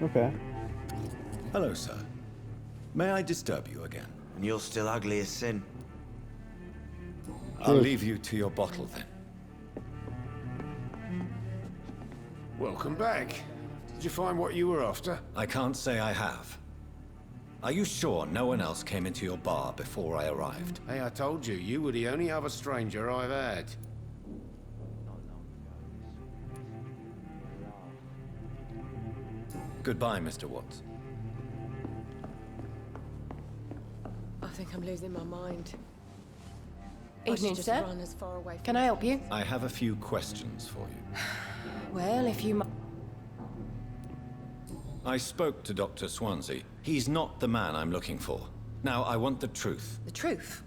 Okay. Hello, sir. May I disturb you again? And you're still ugly as sin. I'll leave you to your bottle then. Welcome back. Did you find what you were after? I can't say I have. Are you sure no one else came into your bar before I arrived? Hey, I told you, you were the only other stranger I've had. Goodbye, Mr. Watts. I think I'm losing my mind. Evening, just sir. run as far away from Can I help you? I have a few questions for you. Well, if you... I spoke to Dr. Swansea. He's not the man I'm looking for. Now, I want the truth. The truth?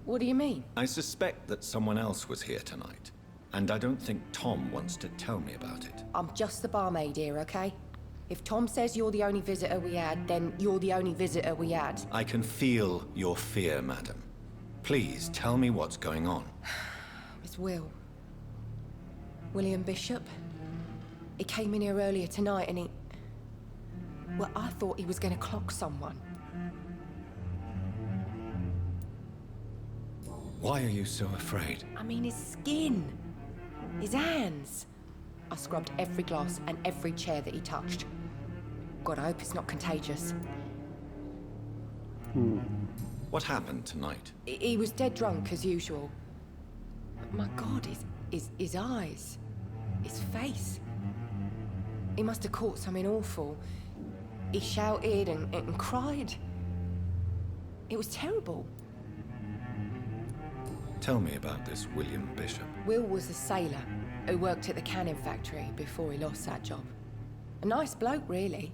What do you mean? I suspect that someone else was here tonight, and I don't think Tom wants to tell me about it. I'm just the barmaid here, okay? If Tom says you're the only visitor we had, then you're the only visitor we had. I can feel your fear, madam. Please, tell me what's going on. It's Will. William Bishop. He came in here earlier tonight and he... Well, I thought he was going to clock someone. Why are you so afraid? I mean, his skin. His hands. I scrubbed every glass and every chair that he touched. God, I hope it's not contagious. What happened tonight? He was dead drunk, as usual. My God, his eyes. His face. He must have caught something awful. He shouted and cried. It was terrible. Tell me about this William Bishop. Will was a sailor who worked at the canning factory before he lost that job. A nice bloke, really.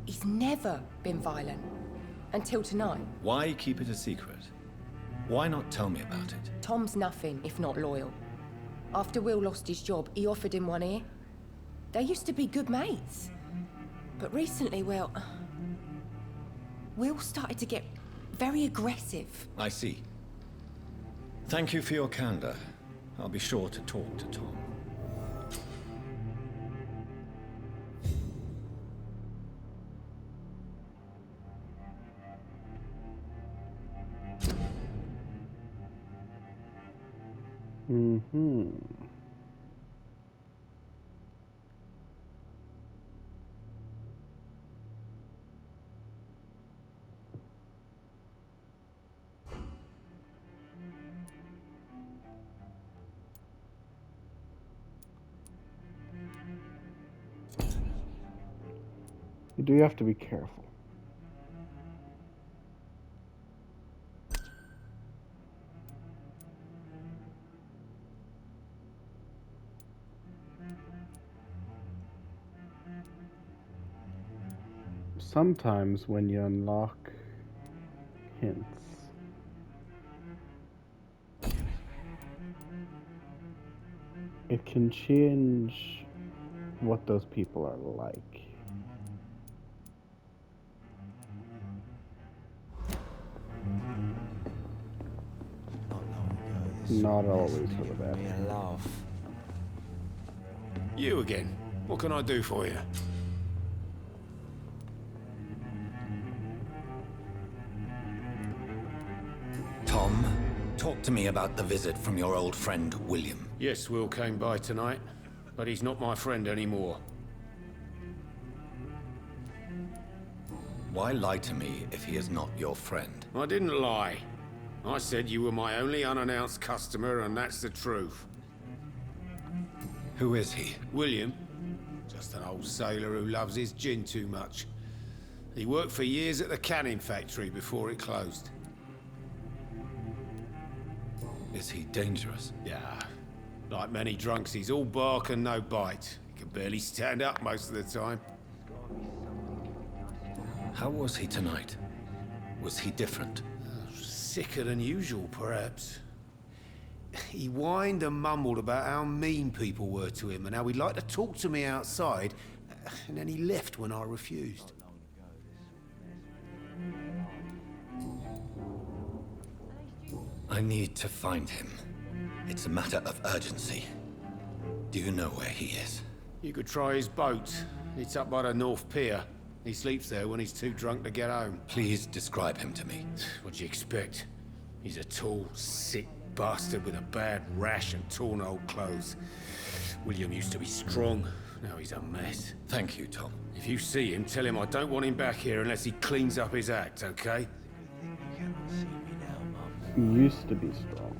He's never been violent. Until tonight. Why keep it a secret? Why not tell me about it? Tom's nothing if not loyal. After Will lost his job, he offered him one ear. They used to be good mates. But recently, well... Will started to get very aggressive. I see. Thank you for your candor. I'll be sure to talk to Tom. Mm-hmm. You do have to be careful. Sometimes when you unlock hints, it can change what those people are like. Not always for the bad. Me a laugh. You again. What can I do for you? Tom, talk to me about the visit from your old friend, William. Yes, Will came by tonight, but he's not my friend anymore. Why lie to me if he is not your friend? I didn't lie. I said you were my only unannounced customer, and that's the truth. Who is he? William, just an old sailor who loves his gin too much. He worked for years at the canning factory before it closed. Is he dangerous? Yeah, like many drunks, he's all bark and no bite. He can barely stand up most of the time. How was he tonight? Was he different? Sicker than usual, perhaps. He whined and mumbled about how mean people were to him and how he'd like to talk to me outside, and then he left when I refused. I need to find him. It's a matter of urgency. Do you know where he is? You could try his boat. It's up by the North Pier. He sleeps there when he's too drunk to get home. Please describe him to me. What do you expect? He's a tall, sick bastard with a bad rash and torn old clothes. William used to be strong. Now he's a mess. Thank you, Tom. If you see him, tell him I don't want him back here unless he cleans up his act, okay? He used to be strong.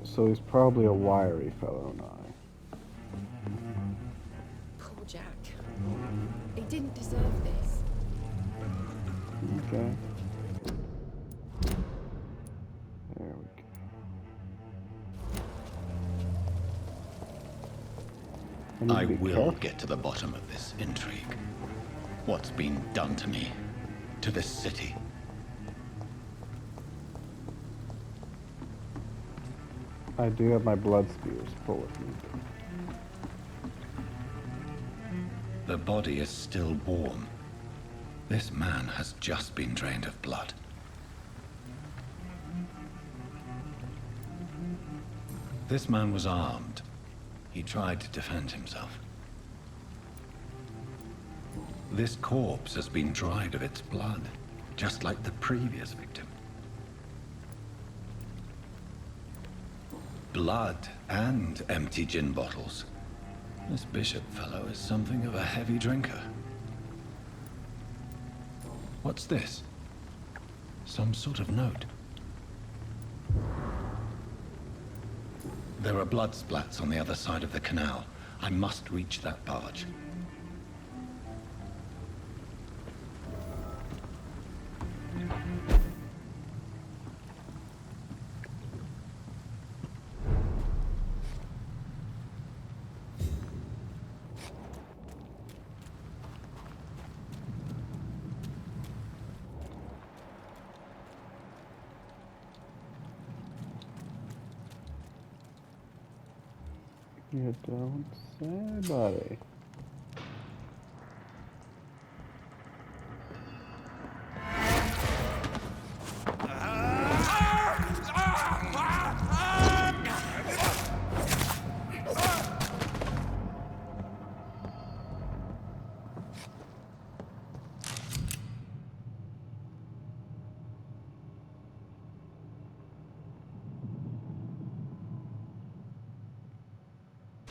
So he's probably a wiry fellow now. Poor Jack. He didn't deserve this. Okay. There we go. I need to be will careful. get to the bottom of this intrigue. What's been done to me, to this city. I do have my blood spears full of me. The body is still warm. This man has just been drained of blood. This man was armed. He tried to defend himself. This corpse has been dried of its blood, just like the previous victim. Blood and empty gin bottles. This Bishop fellow is something of a heavy drinker. What's this? Some sort of note. There are blood splats on the other side of the canal. I must reach that barge. You don't say, buddy.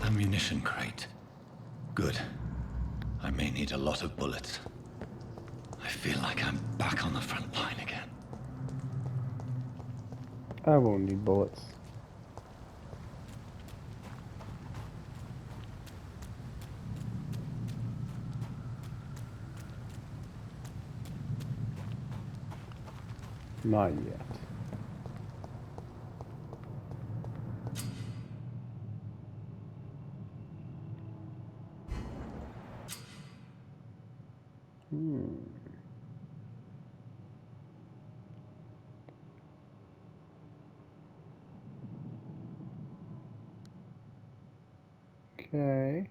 Ammunition crate. Good. I may need a lot of bullets. I feel like I'm back on the front line again. I won't need bullets. Not yet. Okay.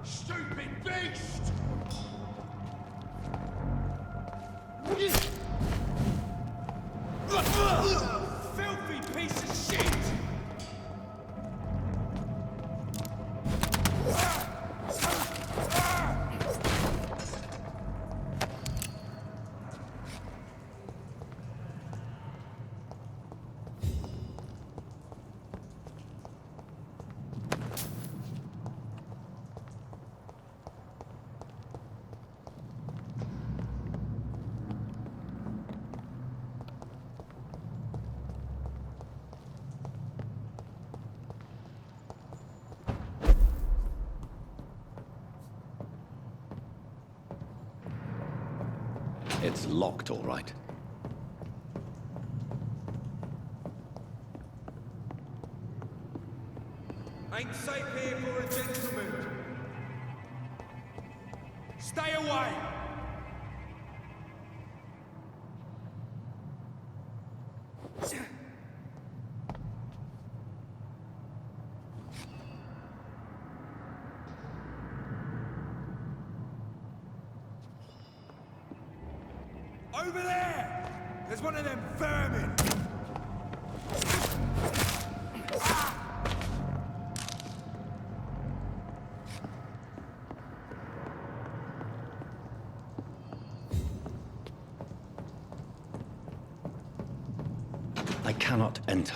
Stupid beast! Filthy piece of shit! It's locked, all right. Ain't safe here for a gentleman. Stay away! Over there! There's one of them vermin! I cannot enter.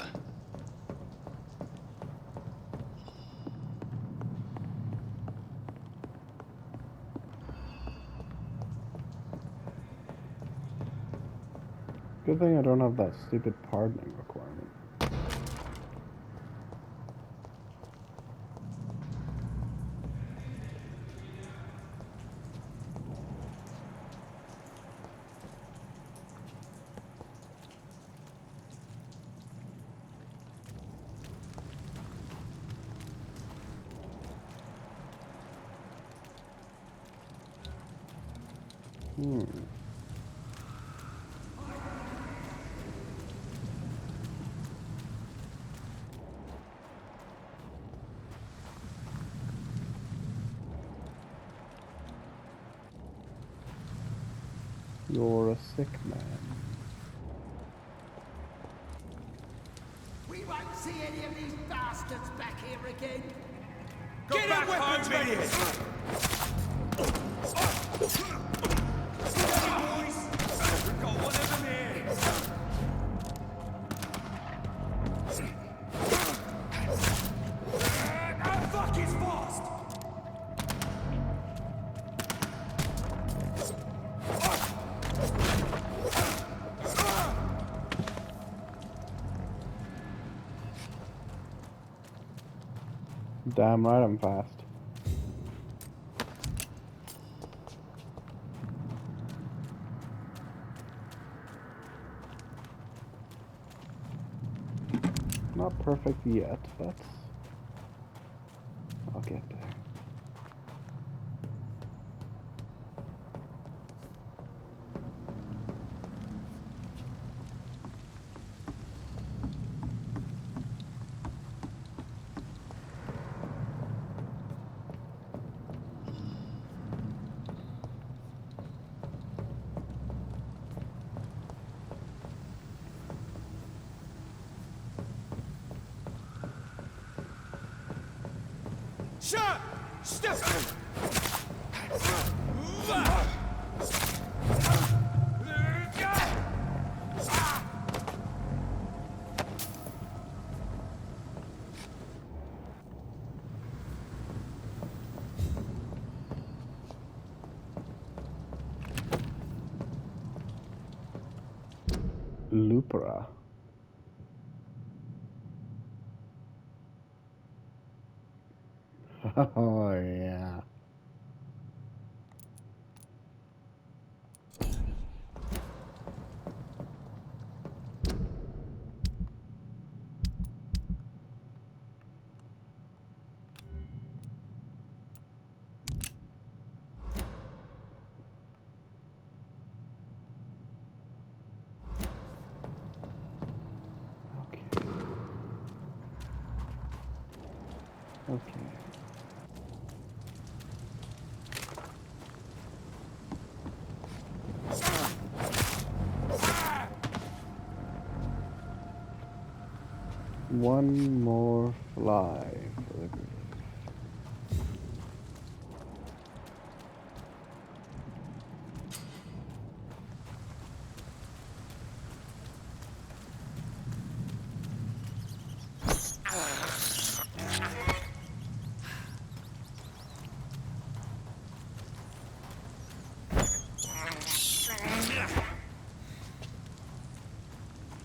Good thing I don't have that stupid pardoning requirement. You're a sick man. We won't see any of these bastards back here again. Get back home, ready! Boys! We've got one of them here! Oh, fuck, he's fast! Damn right I'm fast. Not perfect yet, but I'll get there. Shut! Step! Lupra. Oh yeah. Okay. One more fly for the grave.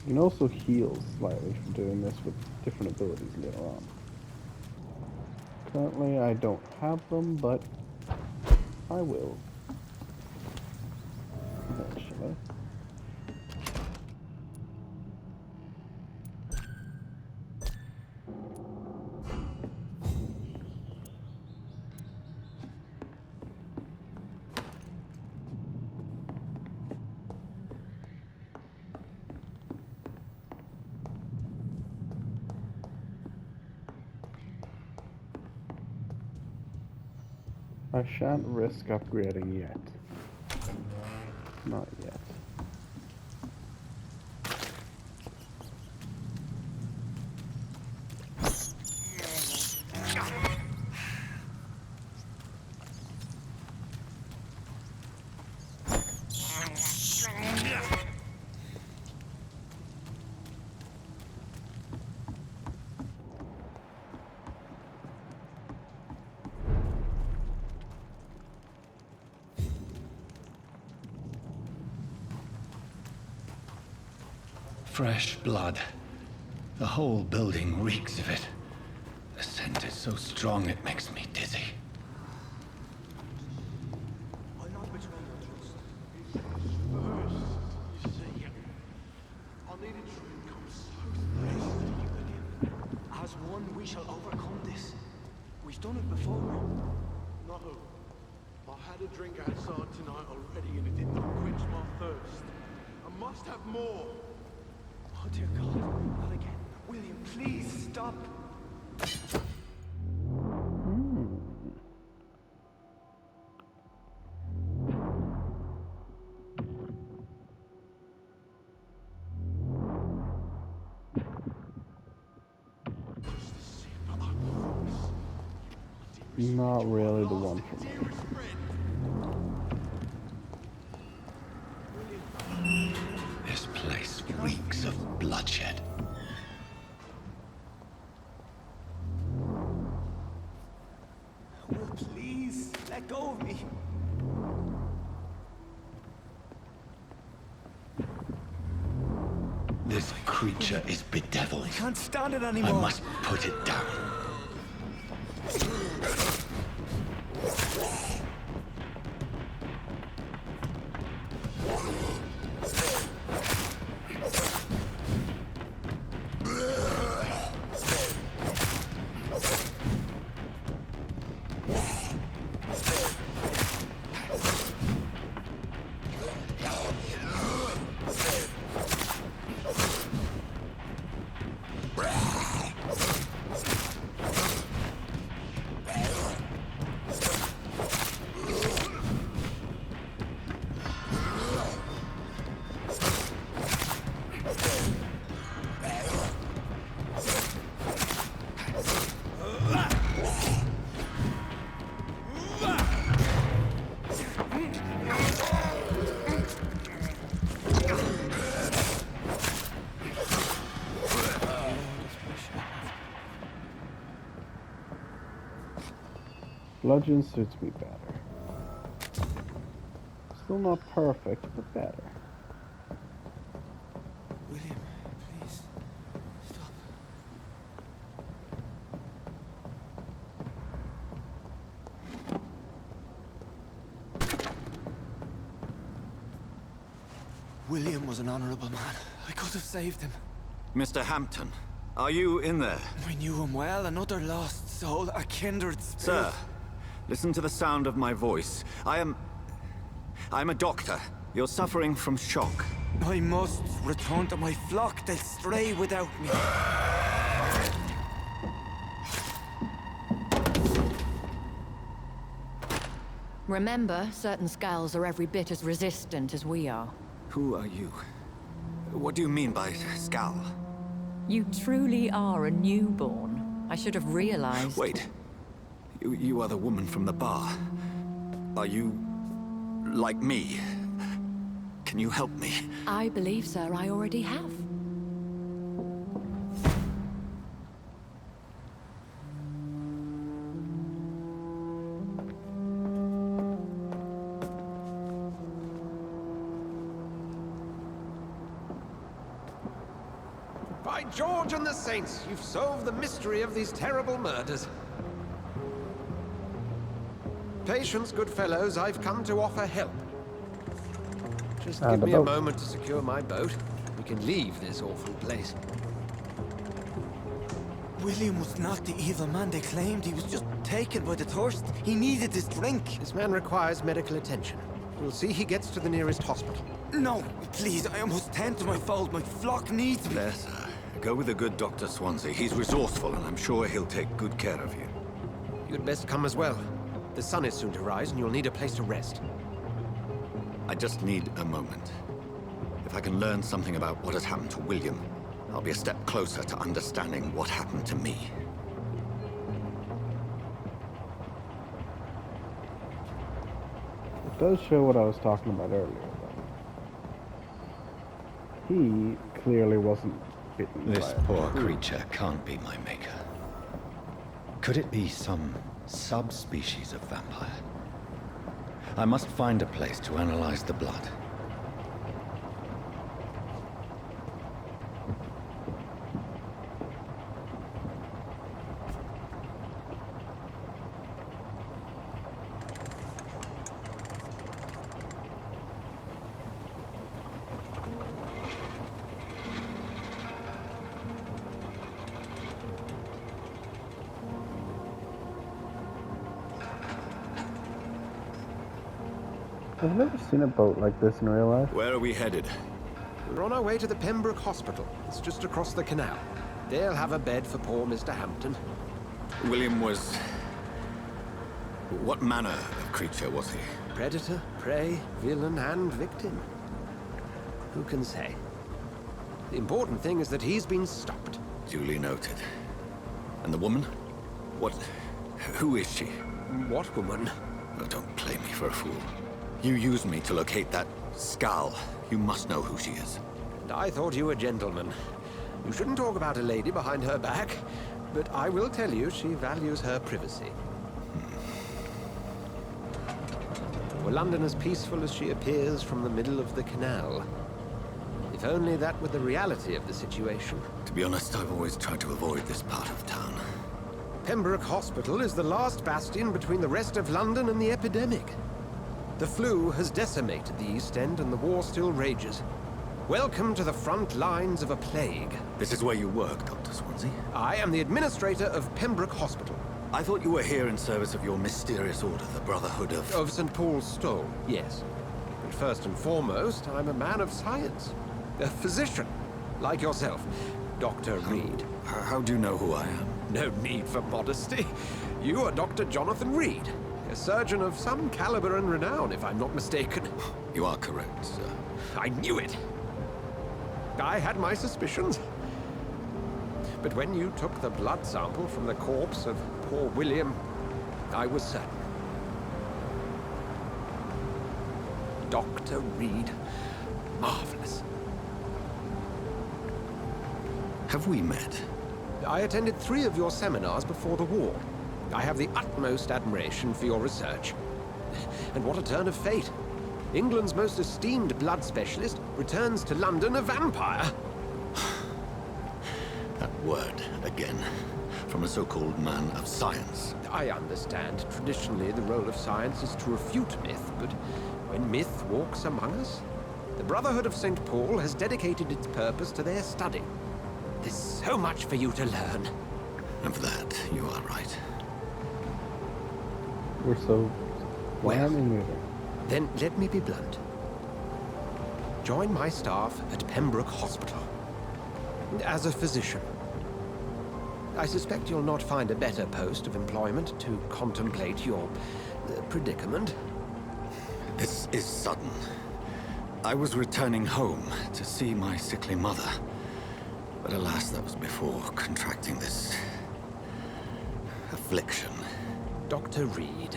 You can also heal slightly from doing this with different abilities later on. Currently I don't have them, but I will. Eventually. I shan't risk upgrading yet. Not yet. fresh blood. The whole building reeks of it. The scent is so strong it makes me dizzy. I'll not betray your trust. First, you see, I needed you to come so close, William. As one, we shall overcome this. We've done it before. No. I had a drink outside tonight already and it did not quench my thirst. I must have more. Oh dear God, not again. William, please stop. Not really the one for me. This place reeks of bloodshed. Will, please, let go of me. This creature is bedeviled. I can't stand it I anymore. must put it down. Bludgeon suits me better. Still not perfect, but better. William, please, stop. William was an honorable man. I could have saved him. Mr. Hampton, are you in there? I knew him well, another lost soul, a kindred spirit. Sir, listen to the sound of my voice. I'm a doctor. You're suffering from shock. I must return to my flock. They'll stray without me. Remember, certain skulls are every bit as resistant as we are. Who are you? What do you mean by Skal? You truly are a newborn. I should have realized. Wait. You are the woman from the bar. Are you... like me? Can you help me? I believe, sir, I already have. By George and the Saints, you've solved the mystery of these terrible murders. Patience, good fellows, I've come to offer help. Just give me a moment to secure my boat. We can leave this awful place. William was not the evil man they claimed. He was just taken by the thirst. He needed this drink. This man requires medical attention. We'll see he gets to the nearest hospital. No, please, I must tend to my fold. My flock needs me. There, sir. Go with the good Dr. Swansea. He's resourceful, and I'm sure he'll take good care of you. You'd best come as well. The sun is soon to rise, and you'll need a place to rest. I just need a moment. If I can learn something about what has happened to William, I'll be a step closer to understanding what happened to me. It does show what I was talking about earlier, though. He clearly wasn't bitten This by a poor tree. creature can't be my maker. Could it be some subspecies of vampire? I must find a place to analyze the blood. I've never seen a boat like this in real life. Where are we headed? We're on our way to the Pembroke Hospital. It's just across the canal. They'll have a bed for poor Mr. Hampton. William was... What manner of creature was he? Predator, prey, villain, and victim. Who can say? The important thing is that he's been stopped. Duly noted. And the woman? What... Who is she? What woman? Oh, don't play me for a fool. You used me to locate that skull. You must know who she is. And I thought you a gentleman. You shouldn't talk about a lady behind her back, but I will tell you she values her privacy. Were London as peaceful as she appears from the middle of the canal? If only that were the reality of the situation. To be honest, I've always tried to avoid this part of town. Pembroke Hospital is the last bastion between the rest of London and the epidemic. The flu has decimated the East End and the war still rages. Welcome to the front lines of a plague. This is where you work, Dr. Swansea? I am the administrator of Pembroke Hospital. I thought you were here in service of your mysterious order, the Brotherhood of... Of St. Paul's Stole, yes. But first and foremost, I'm a man of science. A physician, like yourself, Dr. Reed. How do you know who I am? No need for modesty. You are Dr. Jonathan Reed, a surgeon of some caliber and renown, if I'm not mistaken. You are correct, sir. I knew it. I had my suspicions. But when you took the blood sample from the corpse of poor William, I was certain. Dr. Reed. Marvelous. Have we met? I attended 3 of your seminars before the war. I have the utmost admiration for your research. And what a turn of fate. England's most esteemed blood specialist returns to London a vampire. That word, again. From a so-called man of science. I understand. Traditionally, the role of science is to refute myth, but when myth walks among us, the Brotherhood of St. Paul has dedicated its purpose to their study. There's so much for you to learn. And for that, you are right. We're so... Well, moving. Then let me be blunt. Join my staff at Pembroke Hospital. As a physician. I suspect you'll not find a better post of employment to contemplate your predicament. This is sudden. I was returning home to see my sickly mother. But alas, that was before contracting this... affliction. Dr. Reed,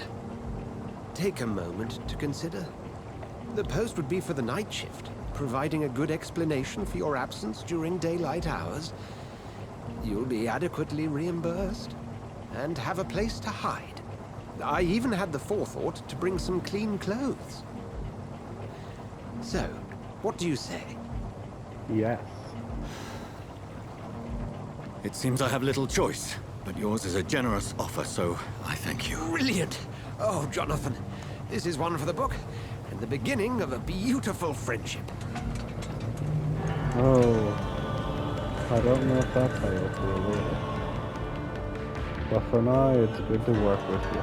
take a moment to consider. The post would be for the night shift, providing a good explanation for your absence during daylight hours. You'll be adequately reimbursed, and have a place to hide. I even had the forethought to bring some clean clothes. So, what do you say? Yes. It seems I have little choice, but yours is a generous offer, so I thank you. Brilliant! Oh, Jonathan, this is one for the book, and the beginning of a beautiful friendship. Oh. I don't know if that's how you'll feel, really. But for now, it's good to work with you.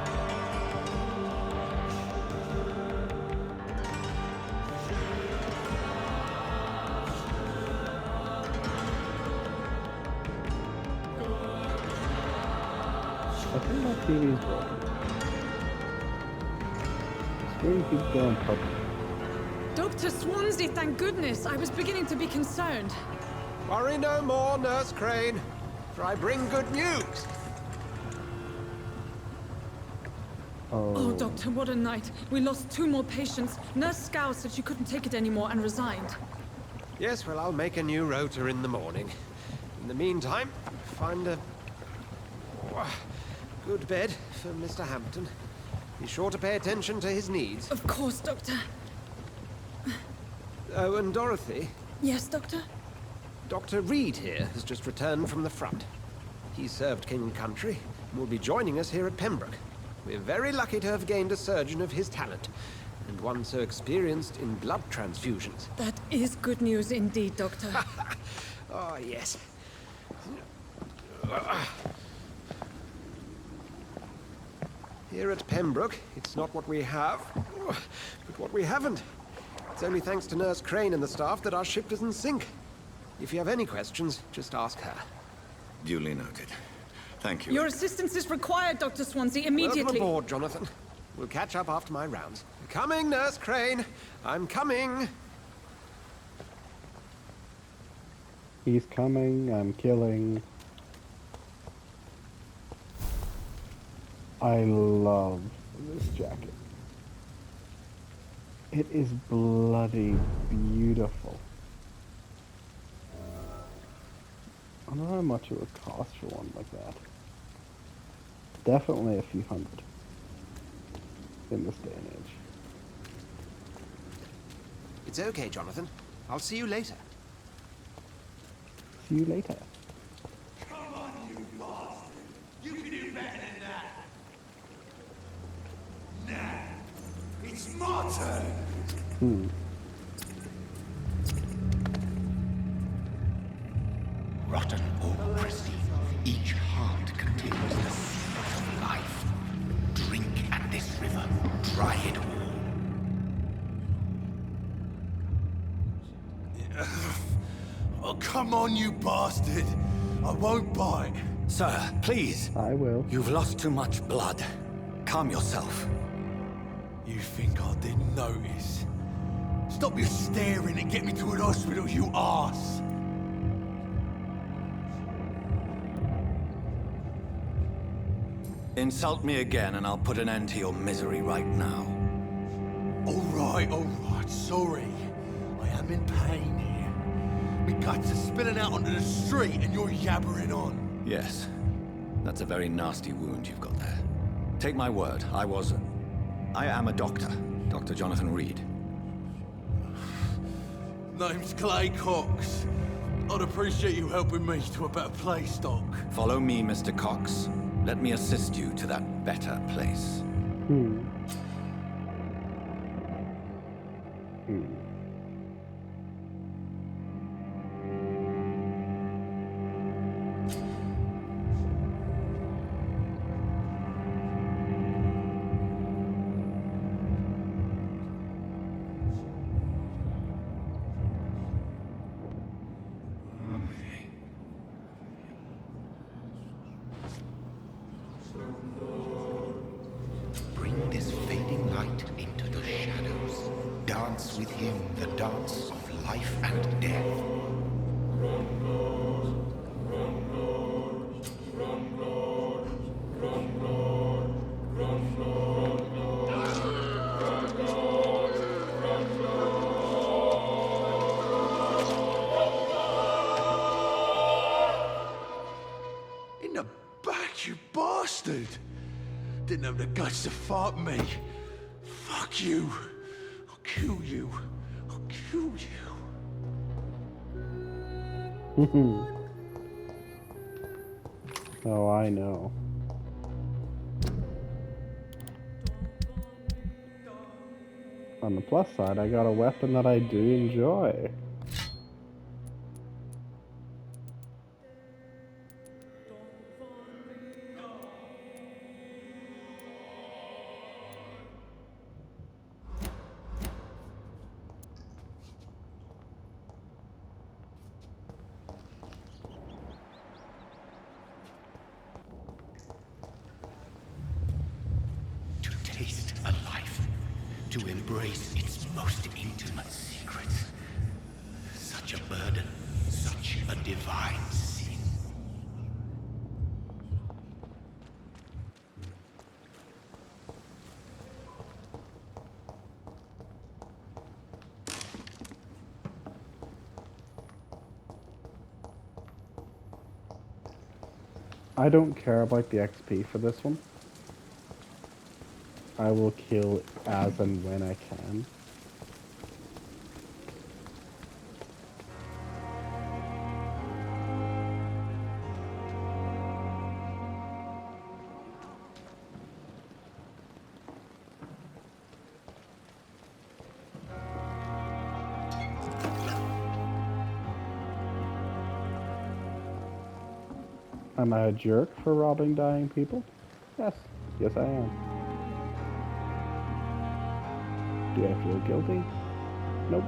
I think my TV's broken. The screen keeps going purple. Dr. Swansea, thank goodness! I was beginning to be concerned. Worry no more, Nurse Crane, for I bring good news. Oh, Doctor, what a night. We lost 2 more patients. Nurse Scow said she couldn't take it anymore and resigned. Yes, well, I'll make a new rota in the morning. In the meantime, find a good bed for Mr. Hampton. Be sure to pay attention to his needs. Of course, Doctor. Oh, and Dorothy? Yes, Doctor? Dr. Reed here has just returned from the front. He served King and Country and will be joining us here at Pembroke. We're very lucky to have gained a surgeon of his talent, and one so experienced in blood transfusions. That is good news indeed, Doctor. Oh, yes. Here at Pembroke, it's not what we have, but what we haven't. It's only thanks to Nurse Crane and the staff that our ship doesn't sink. If you have any questions, just ask her. Duly noted. Thank you. Your assistance is required, Dr. Swansea, immediately. Welcome aboard, Jonathan. We'll catch up after my rounds. Coming, Nurse Crane. I'm coming. He's coming, I'm killing. I love this jacket. It is bloody beautiful. I don't know how much it would cost for one like that. Definitely a few hundred in this day and age. It's okay, Jonathan. I'll see you later. See you later. Come on, you bastard! You can do better than that! Nah, it's my turn! Rotten or pristine, each heart contains the seed of life. Drink at this river, try it all. Oh, come on, you bastard! I won't bite! Sir, please. I will. You've lost too much blood. Calm yourself. You think I didn't notice? Stop your staring and get me to an hospital, you arse! Insult me again and I'll put an end to your misery right now. Alright, sorry. I am in pain here. Me guts are spilling out onto the street and you're yabbering on. Yes. That's a very nasty wound you've got there. Take my word, I am a doctor. Dr. Jonathan Reed. Name's Clay Cox. I'd appreciate you helping me to a better place, Doc. Follow me, Mr. Cox. Let me assist you to that better place. Bring this fading light into the shadows. Dance with him the dance of life and death. In the back, you bastard! Didn't have the guts to fight me. Fuck you. I'll kill you. I'll kill you. Oh, I know. On the plus side, I got a weapon that I do enjoy. To taste a life, to embrace its most intimate secrets. Such a burden, such a divine sin. I don't care about the XP for this one. I will kill as and when I can. Am I a jerk for robbing dying people? Yes. Yes, I am. Do I feel guilty? Nope.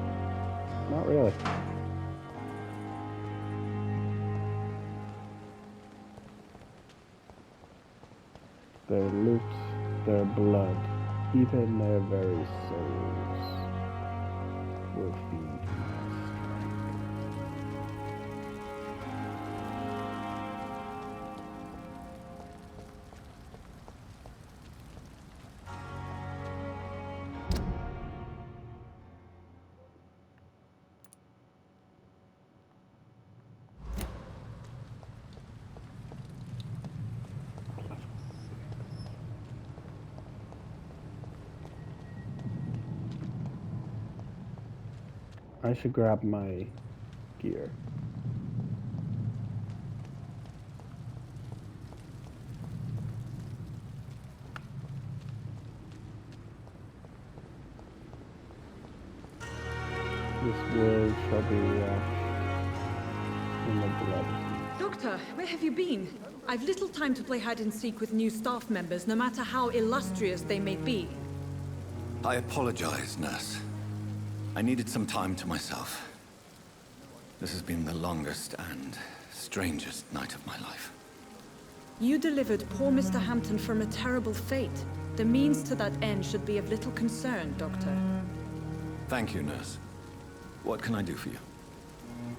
Not really. Their loot, their blood, even their very souls will feed my strength. I should grab my gear. This world shall be washed in the blood. Doctor, where have you been? I've little time to play hide and seek with new staff members, no matter how illustrious they may be. I apologize, nurse. I needed some time to myself. This has been the longest and strangest night of my life. You delivered poor Mr. Hampton from a terrible fate. The means to that end should be of little concern, Doctor. Thank you, nurse. What can I do for you?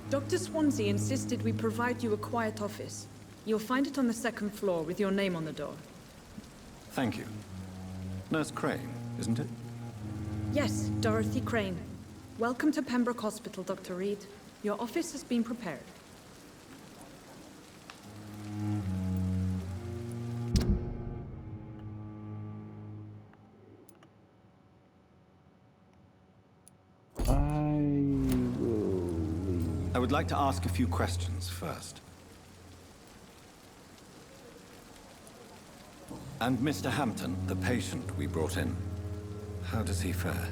Dr. Swansea insisted we provide you a quiet office. You'll find it on the second floor with your name on the door. Thank you. Nurse Crane, isn't it? Yes, Dorothy Crane. Welcome to Pembroke Hospital, Dr. Reed. Your office has been prepared. I would like to ask a few questions first. And Mr. Hampton, the patient we brought in, how does he fare?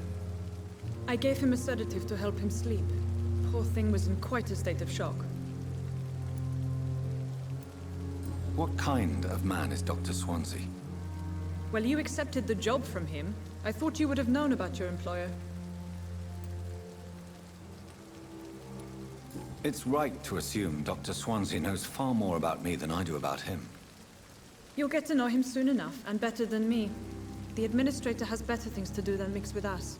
I gave him a sedative to help him sleep. Poor thing was in quite a state of shock. What kind of man is Dr. Swansea? Well, you accepted the job from him. I thought you would have known about your employer. It's right to assume Dr. Swansea knows far more about me than I do about him. You'll get to know him soon enough, and better than me. The administrator has better things to do than mix with us.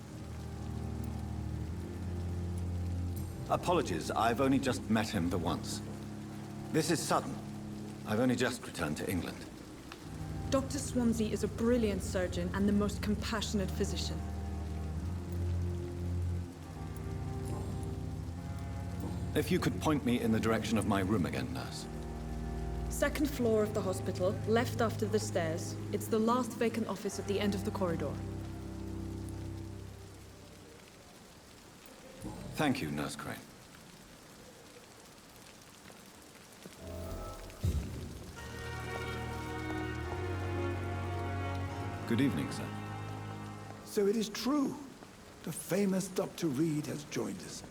Apologies, I've only just met him the once. This is sudden. I've only just returned to England. Dr. Swansea is a brilliant surgeon and the most compassionate physician. If you could point me in the direction of my room again, nurse. Second floor of the hospital, left after the stairs. It's the last vacant office at the end of the corridor. Thank you, Nurse Crane. Good evening, sir. So it is true. The famous Dr. Reed has joined us.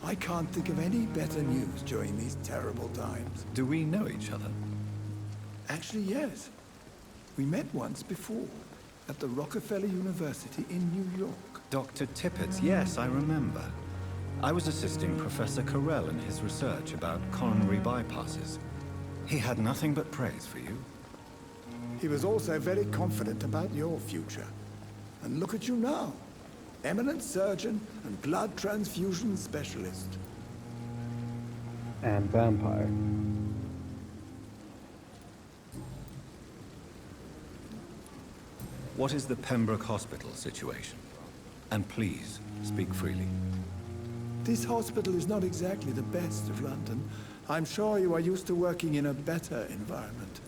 I can't think of any better news during these terrible times. Do we know each other? Actually, yes. We met once before, at the Rockefeller University in New York. Dr. Tippett, yes, I remember. I was assisting Professor Carell in his research about coronary bypasses. He had nothing but praise for you. He was also very confident about your future. And look at you now. Eminent surgeon and blood transfusion specialist. And vampire. What is the Pembroke Hospital situation? And please, speak freely. This hospital is not exactly the best of London. I'm sure you are used to working in a better environment.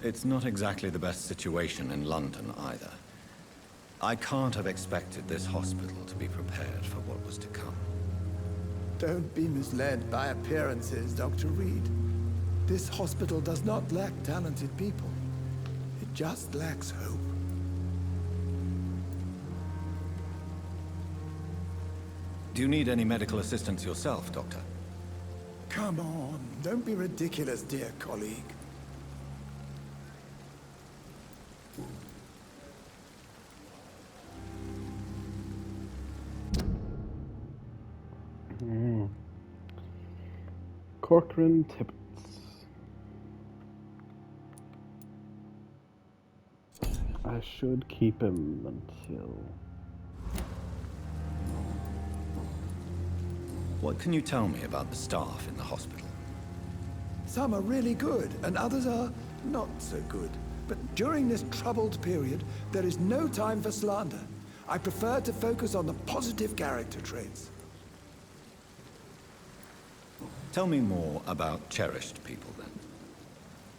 It's not exactly the best situation in London either. I can't have expected this hospital to be prepared for what was to come. Don't be misled by appearances, Dr. Reed. This hospital does not lack talented people. It just lacks hope. Do you need any medical assistance yourself, Doctor? Come on, don't be ridiculous, dear colleague. Mm. Corcoran Tippets. I should keep him until... What can you tell me about the staff in the hospital? Some are really good, and others are not so good. But during this troubled period, there is no time for slander. I prefer to focus on the positive character traits. Tell me more about cherished people, then.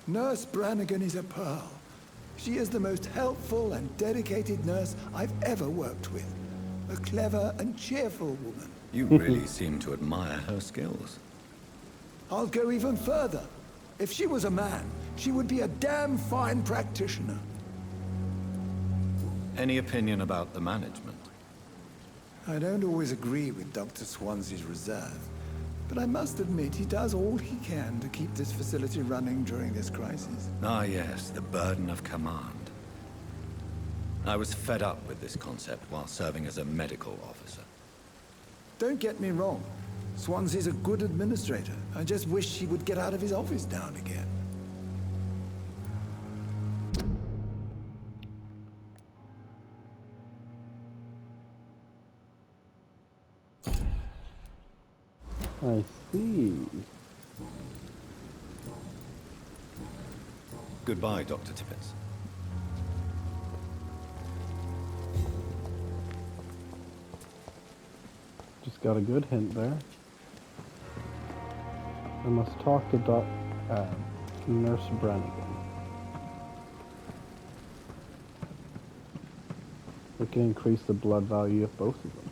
Nurse Brannigan is a pearl. She is the most helpful and dedicated nurse I've ever worked with. A clever and cheerful woman. You really seem to admire her skills. I'll go even further. If she was a man, she would be a damn fine practitioner. Any opinion about the management? I don't always agree with Dr. Swansea's reserve, but I must admit he does all he can to keep this facility running during this crisis. Ah, yes, the burden of command. I was fed up with this concept while serving as a medical officer. Don't get me wrong. Swansea's a good administrator. I just wish he would get out of his office now and again. I see. Goodbye, Dr. Tippets. Just got a good hint there. I must talk to Nurse Brannigan. We can increase the blood value of both of them.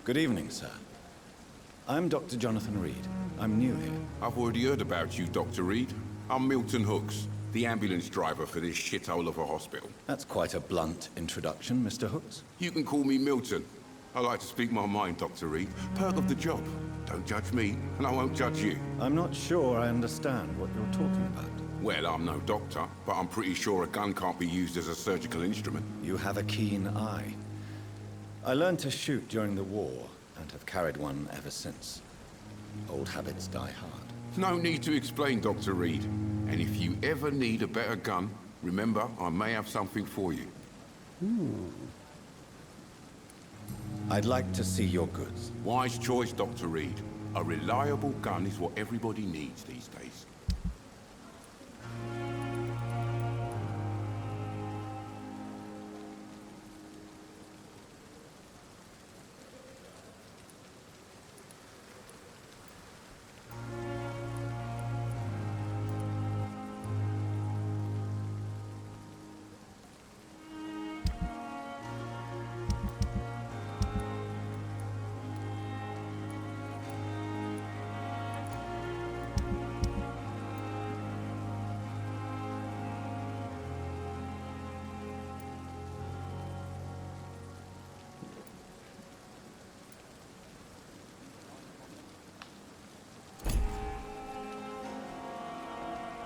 Good evening, sir. I'm Dr. Jonathan Reed. I'm new here. I've already heard about you, Dr. Reed. I'm Milton Hooks, the ambulance driver for this shithole of a hospital. That's quite a blunt introduction, Mr. Hooks. You can call me Milton. I like to speak my mind, Dr. Reed. Perk of the job. Don't judge me, and I won't judge you. I'm not sure I understand what you're talking about. Well, I'm no doctor, but I'm pretty sure a gun can't be used as a surgical instrument. You have a keen eye. I learned to shoot during the war, and have carried one ever since. Old habits die hard. No need to explain, Dr. Reed. And if you ever need a better gun, remember, I may have something for you. I'd like to see your goods. Wise choice, Dr. Reed. A reliable gun is what everybody needs these days.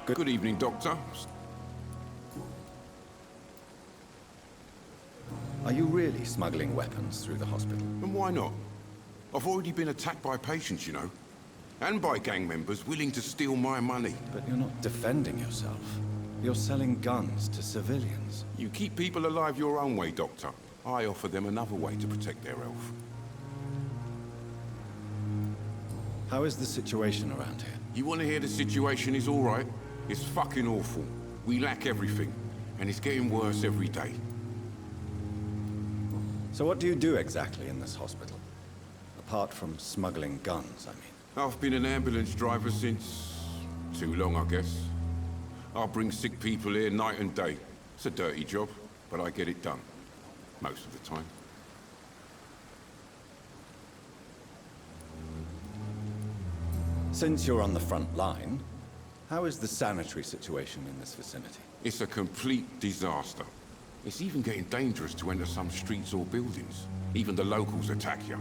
Good evening, Doctor. Are you really smuggling weapons through the hospital? And why not? I've already been attacked by patients, you know. And by gang members willing to steal my money. But you're not defending yourself. You're selling guns to civilians. You keep people alive your own way, Doctor. I offer them another way to protect their health. How is the situation around here? You want to hear the situation is all right? It's fucking awful. We lack everything, and it's getting worse every day. So what do you do exactly in this hospital? Apart from smuggling guns, I mean. I've been an ambulance driver since... too long, I guess. I bring sick people here night and day. It's a dirty job, but I get it done. Most of the time. Since you're on the front line, how is the sanitary situation in this vicinity? It's a complete disaster. It's even getting dangerous to enter some streets or buildings. Even the locals attack you.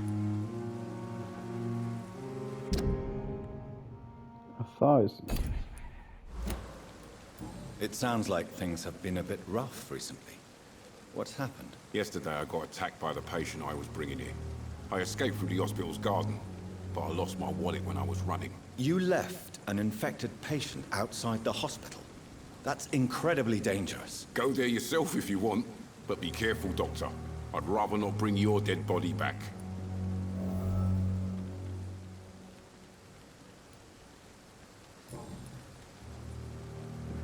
1,000. It sounds like things have been a bit rough recently. What's happened? Yesterday I got attacked by the patient I was bringing here. I escaped through the hospital's garden, but I lost my wallet when I was running. You left an infected patient outside the hospital? That's incredibly dangerous. Go there yourself if you want, but be careful, Doctor. I'd rather not bring your dead body back.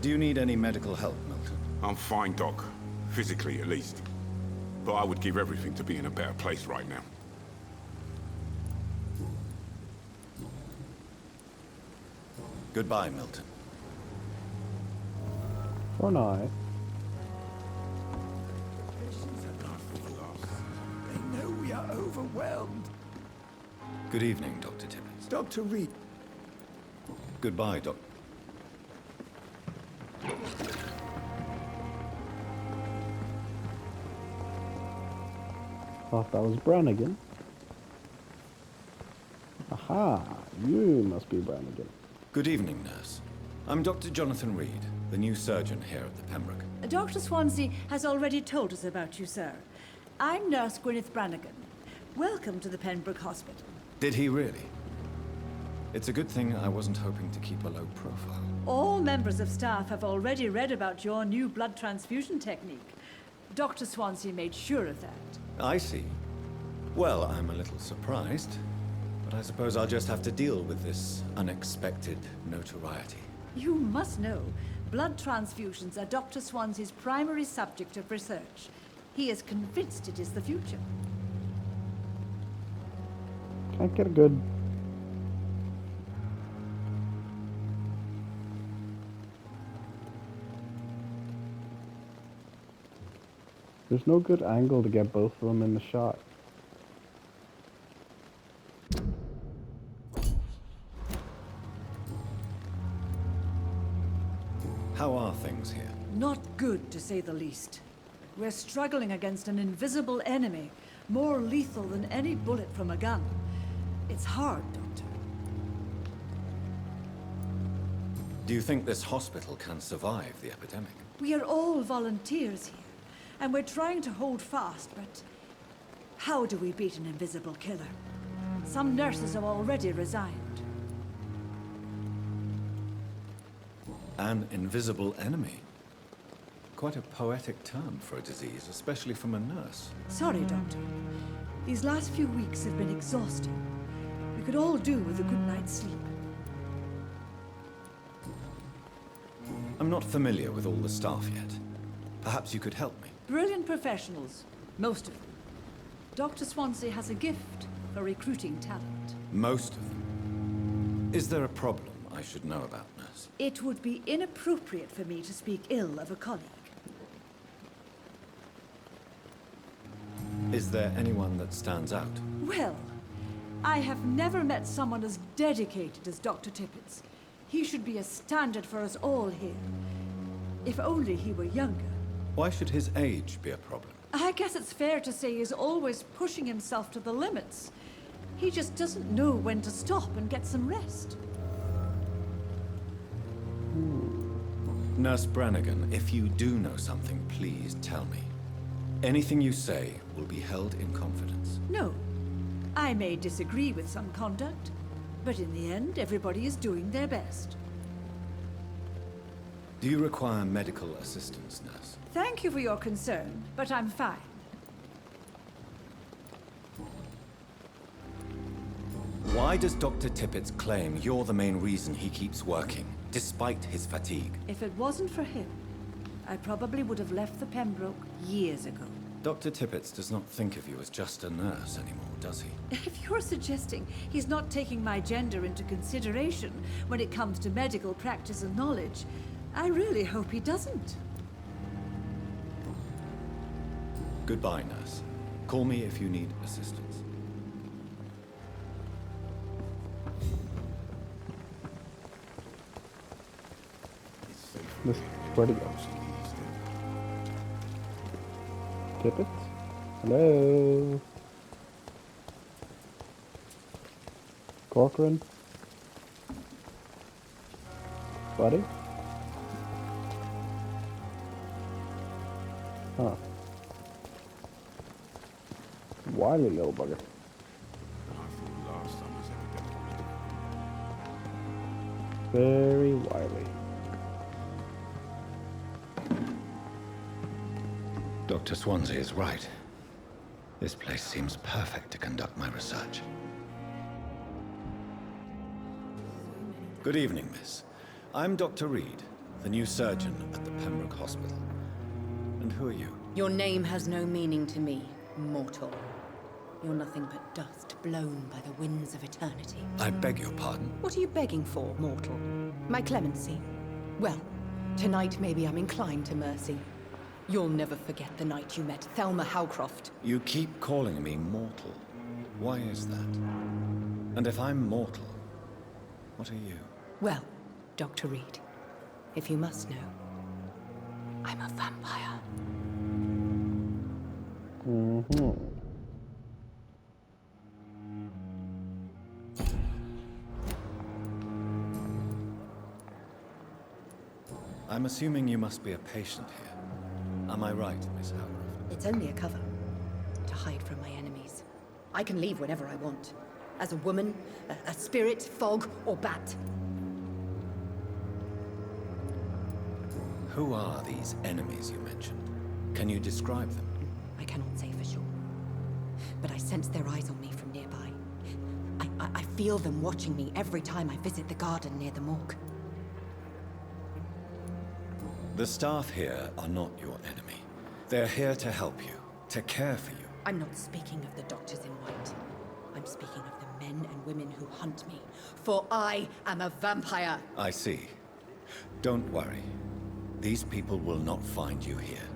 Do you need any medical help, Milton? I'm fine, Doc. Physically, at least. But I would give everything to be in a better place right now. Goodbye, Milton. For now. They know we are overwhelmed. Good evening, Dr. Tippett. Dr. Reed. Goodbye, Doc. Thought that was Brannigan. Aha, you must be Brannigan. Good evening, nurse. I'm Dr. Jonathan Reed, the new surgeon here at the Pembroke. Dr. Swansea has already told us about you, sir. I'm Nurse Gwyneth Brannigan. Welcome to the Pembroke Hospital. Did he really? It's a good thing I wasn't hoping to keep a low profile. All members of staff have already read about your new blood transfusion technique. Dr. Swansea made sure of that. I see. Well, I'm a little surprised, but I suppose I'll just have to deal with this unexpected notoriety. You must know, blood transfusions are Dr. Swansea's primary subject of research. He is convinced it is the future. Can't get a good... There's no good angle to get both of them in the shot. How are things here? Not good, to say the least. We're struggling against an invisible enemy, more lethal than any bullet from a gun. It's hard, Doctor. Do you think this hospital can survive the epidemic? We are all volunteers here, and we're trying to hold fast, but how do we beat an invisible killer? Some nurses have already resigned. An invisible enemy? Quite a poetic term for a disease, especially from a nurse. Sorry, Doctor. These last few weeks have been exhausting. We could all do with a good night's sleep. I'm not familiar with all the staff yet. Perhaps you could help me. Brilliant professionals, most of them. Dr. Swansea has a gift for recruiting talent. Most of them. Is there a problem I should know about, nurse? It would be inappropriate for me to speak ill of a colleague. Is there anyone that stands out? Well, I have never met someone as dedicated as Dr. Tippett's. He should be a standard for us all here. If only he were younger. Why should his age be a problem? I guess it's fair to say he's always pushing himself to the limits. He just doesn't know when to stop and get some rest. Nurse Brannigan, if you do know something, please tell me. Anything you say will be held in confidence. No. I may disagree with some conduct, but in the end, everybody is doing their best. Do you require medical assistance, nurse? Thank you for your concern, but I'm fine. Why does Dr. Tippett claim you're the main reason he keeps working, despite his fatigue? If it wasn't for him, I probably would have left the Pembroke years ago. Dr. Tippett does not think of you as just a nurse anymore, does he? If you're suggesting he's not taking my gender into consideration when it comes to medical practice and knowledge, I really hope he doesn't. Goodbye, nurse. Call me if you need assistance. Where'd he go? Tippett? Hello? Corcoran? Buddy? Huh. Wily little bugger. I thought last time was ever Very wily. Dr. Swansea is right. This place seems perfect to conduct my research. Good evening, miss. I'm Dr. Reed, the new surgeon at the Pembroke Hospital. And who are you? Your name has no meaning to me, mortal. You're nothing but dust blown by the winds of eternity. I beg your pardon. What are you begging for, mortal? My clemency? Well, tonight maybe I'm inclined to mercy. You'll never forget the night you met Thelma Howcroft. You keep calling me mortal. Why is that? And if I'm mortal, what are you? Well, Dr. Reed, if you must know, I'm a vampire. Mm-hmm. I'm assuming you must be a patient here. Am I right, Miss Howcroft? It's only a cover. To hide from my enemies. I can leave whenever I want. As a woman, a spirit, fog, or bat. Who are these enemies you mentioned? Can you describe them? I cannot say for sure. But I sense their eyes on me from nearby. I feel them watching me every time I visit the garden near the morgue. The staff here are not your enemy. They're here to help you, to care for you. I'm not speaking of the doctors in white. I'm speaking of the men and women who hunt me. For I am a vampire. I see. Don't worry. These people will not find you here.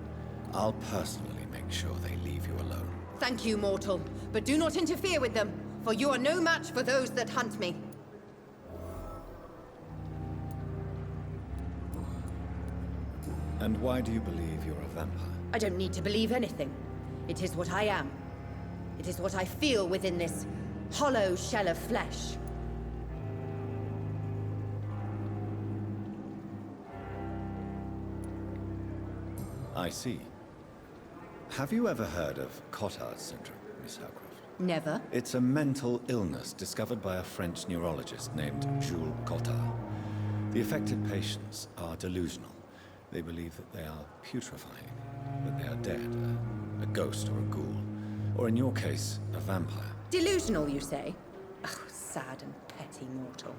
I'll personally make sure they leave you alone. Thank you, mortal. But do not interfere with them, for you are no match for those that hunt me. And why do you believe you're a vampire? I don't need to believe anything. It is what I am. It is what I feel within this hollow shell of flesh. I see. Have you ever heard of Cotard's syndrome, Miss Howcroft? Never. It's a mental illness discovered by a French neurologist named Jules Cotard. The affected patients are delusional. They believe that they are putrefying, that they are dead, a ghost or a ghoul, or in your case, a vampire. Delusional, you say? Oh, sad and petty mortal.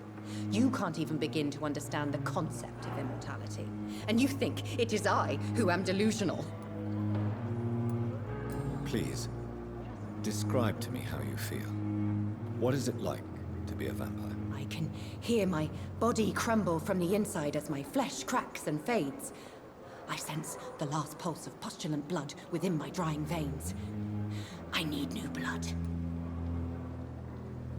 You can't even begin to understand the concept of immortality. And you think it is I who am delusional. Please, describe to me how you feel. What is it like to be a vampire? I can hear my body crumble from the inside as my flesh cracks and fades. I sense the last pulse of postulant blood within my drying veins. I need new blood.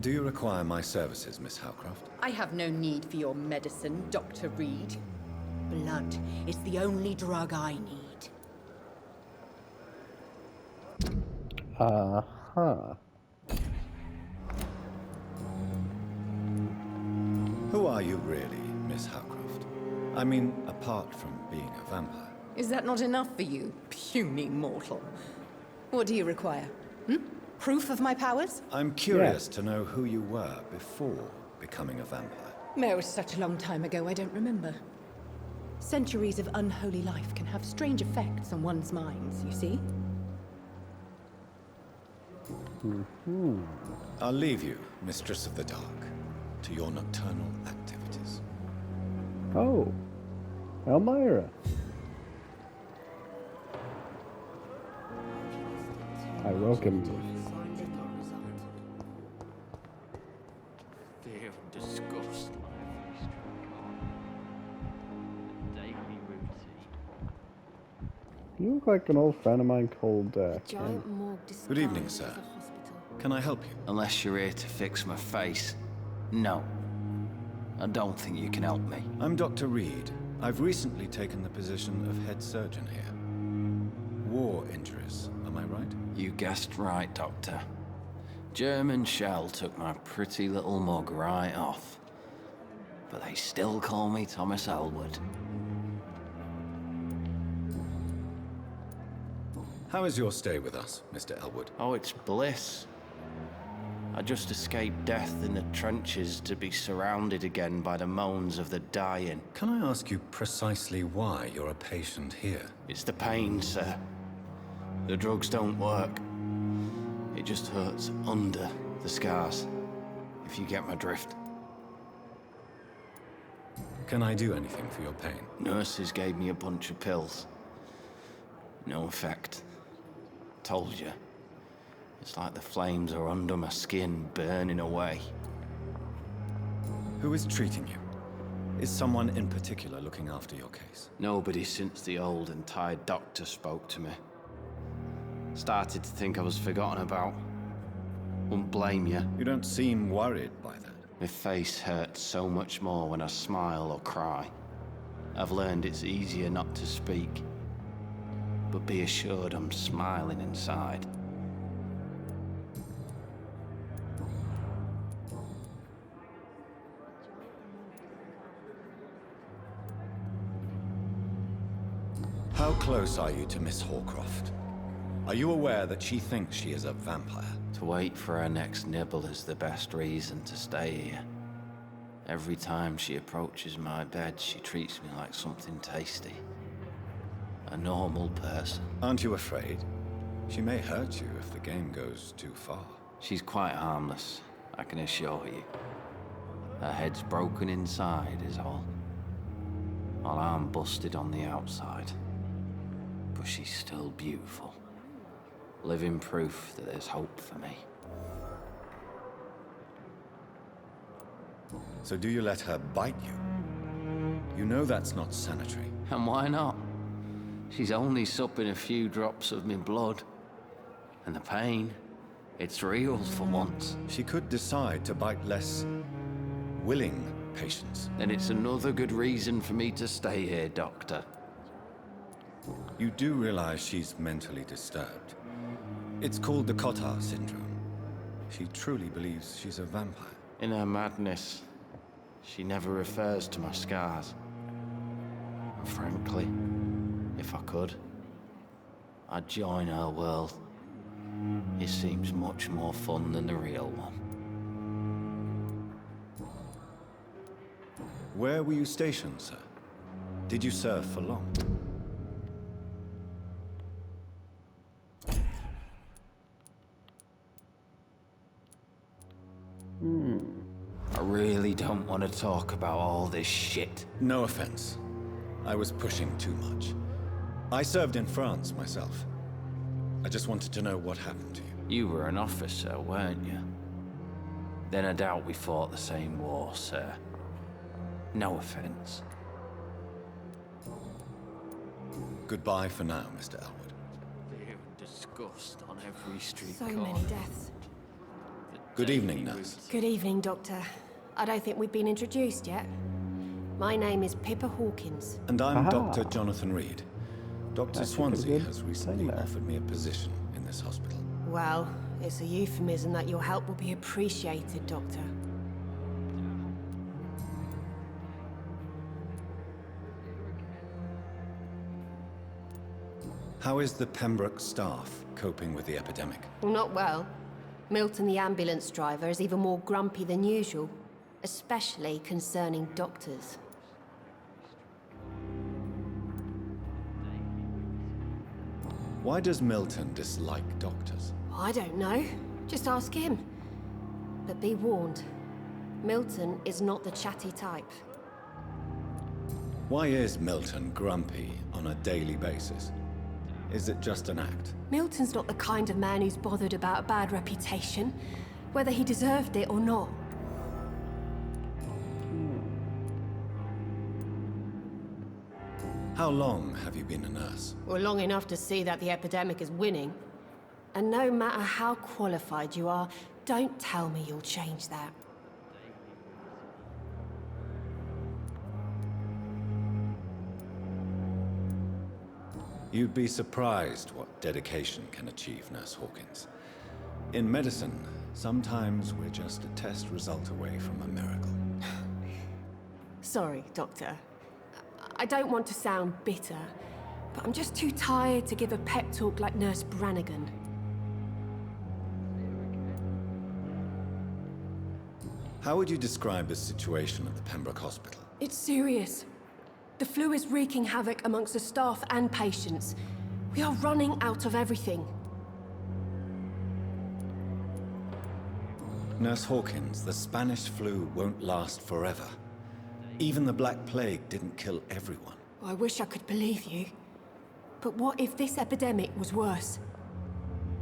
Do you require my services, Miss Howcroft? I have no need for your medicine, Dr. Reed. Blood is the only drug I need. Uh-huh. Who are you really, Miss Howcroft? I mean, apart from being a vampire. Is that not enough for you, puny mortal? What do you require? Proof of my powers? I'm curious to know who you were before becoming a vampire. It was such a long time ago, I don't remember. Centuries of unholy life can have strange effects on one's minds, you see? I'll leave you, Mistress of the Dark, to your nocturnal activities. Oh, Elmira. I welcome you. Fear and disgust. Daily routine. You look like an old friend of mine called, Ken. Good evening, sir. Can I help you? Unless you're here to fix my face. No. I don't think you can help me. I'm Dr. Reed. I've recently taken the position of head surgeon here. War injuries, am I right? You guessed right, Doctor. German shell took my pretty little mug right off. But they still call me Thomas Elwood. How is your stay with us, Mr. Elwood? Oh, it's bliss. I just escaped death in the trenches to be surrounded again by the moans of the dying. Can I ask you precisely why you're a patient here? It's the pain, sir. The drugs don't work. It just hurts under the scars, if you get my drift. Can I do anything for your pain? Nurses gave me a bunch of pills. No effect. Told you. It's like the flames are under my skin, burning away. Who is treating you? Is someone in particular looking after your case? Nobody since the old and tired doctor spoke to me. Started to think I was forgotten about. Wouldn't blame you. You don't seem worried by that. My face hurts so much more when I smile or cry. I've learned it's easier not to speak. But be assured I'm smiling inside. How close are you to Miss Horcroft? Are you aware that she thinks she is a vampire? To wait for her next nibble is the best reason to stay here. Every time she approaches my bed, she treats me like something tasty. A normal person. Aren't you afraid? She may hurt you if the game goes too far. She's quite harmless, I can assure you. Her head's broken inside is all. While I'm busted on the outside. But she's still beautiful. Living proof that there's hope for me. So do you let her bite you? You know that's not sanitary. And why not? She's only supping a few drops of my blood. And the pain, it's real for once. She could decide to bite less willing patients. Then it's another good reason for me to stay here, Doctor. You do realize she's mentally disturbed. It's called the Cotard syndrome. She truly believes she's a vampire. In her madness, she never refers to my scars. And frankly, if I could, I'd join her world. It seems much more fun than the real one. Where were you stationed, sir? Did you serve for long? I really don't want to talk about all this shit. No offense. I was pushing too much. I served in France myself. I just wanted to know what happened to you. You were an officer, weren't you? Then I doubt we fought the same war, sir. No offense. Goodbye for now, Mr. Elwood. Fear and disgust on every street So corner. many deaths. Good evening, nurse. Good evening, Doctor. I don't think we've been introduced yet. My name is Pippa Hawkins. And I'm Aha. Dr. Jonathan Reed. Dr. That's a Swansea good has recently singer. offered me a position in this hospital. Well, it's a euphemism that your help will be appreciated, Doctor. How is the Pembroke staff coping with the epidemic? Well, not well. Milton, the ambulance driver, is even more grumpy than usual, especially concerning doctors. Why does Milton dislike doctors? I don't know. Just ask him. But be warned, Milton is not the chatty type. Why is Milton grumpy on a daily basis? Is it just an act? Milton's not the kind of man who's bothered about a bad reputation, whether he deserved it or not. How long have you been a nurse? Well, long enough to see that the epidemic is winning. And no matter how qualified you are, don't tell me you'll change that. You'd be surprised what dedication can achieve, Nurse Hawkins. In medicine, sometimes we're just a test result away from a miracle. Sorry, Doctor. I don't want to sound bitter, but I'm just too tired to give a pep talk like Nurse Brannigan. How would you describe the situation at the Pembroke Hospital? It's serious. The flu is wreaking havoc amongst the staff and patients. We are running out of everything. Nurse Hawkins, the Spanish flu won't last forever. Even the Black Plague didn't kill everyone. I wish I could believe you. But what if this epidemic was worse?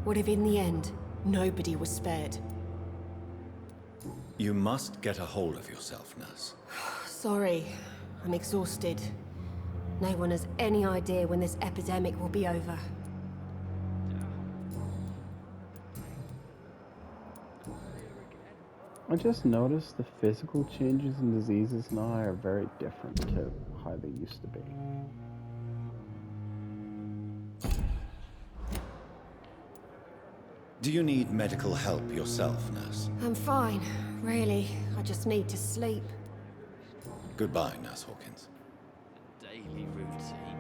What if in the end, nobody was spared? You must get a hold of yourself, Nurse. Sorry, I'm exhausted. No one has any idea when this epidemic will be over. I just noticed the physical changes in diseases now are very different to how they used to be. Do you need medical help yourself, Nurse? I'm fine, really. I just need to sleep. Goodbye, Nurse Hawkins. Daily routine.